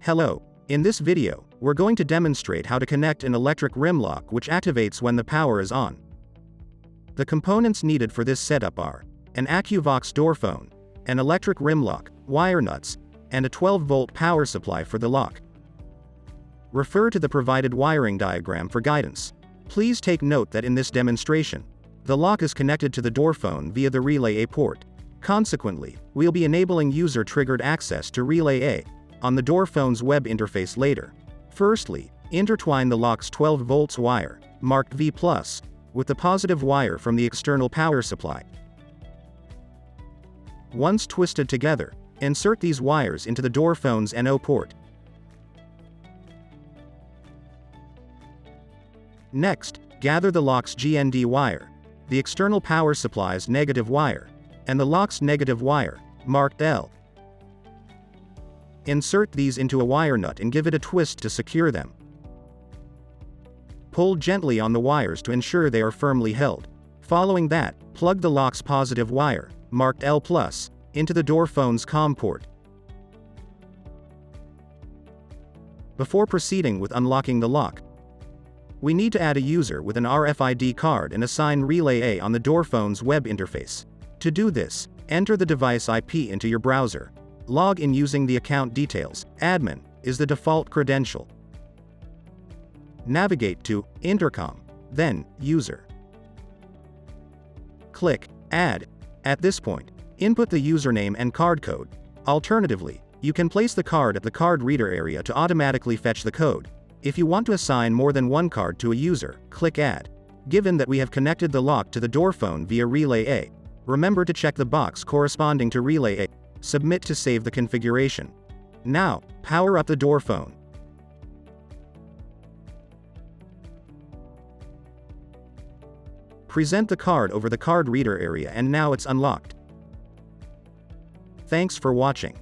Hello. In this video, we're going to demonstrate how to connect an electric rim lock which activates when the power is on. The components needed for this setup are an AccuVox door phone, an electric rim lock, wire nuts, and a 12-volt power supply for the lock. Refer to the provided wiring diagram for guidance. Please take note that in this demonstration, the lock is connected to the door phone via the Relay A port. Consequently, we'll be enabling user-triggered access to Relay A on the door phone's web interface later. Firstly, intertwine the lock's 12 volts wire, marked V+, with the positive wire from the external power supply. Once twisted together, insert these wires into the door phone's NO port. Next, gather the lock's GND wire, the external power supply's negative wire, and the lock's negative wire, marked L. Insert these into a wire nut and give it a twist to secure them. Pull gently on the wires to ensure they are firmly held. Following that, plug the lock's positive wire, marked L+, into the door phone's COM port. Before proceeding with unlocking the lock, we need to add a user with an RFID card and assign Relay A on the door phone's web interface. To do this, enter the device IP into your browser. Log in using the account details. Admin is the default credential. Navigate to Intercom, then User. Click Add. At this point, input the username and card code. Alternatively, you can place the card at the card reader area to automatically fetch the code. If you want to assign more than one card to a user, click Add. Given that we have connected the lock to the door phone via Relay A, remember to check the box corresponding to Relay A. Submit to save the configuration. Now, power up the door phone. Present the card over the card reader area and now it's unlocked. Thanks for watching.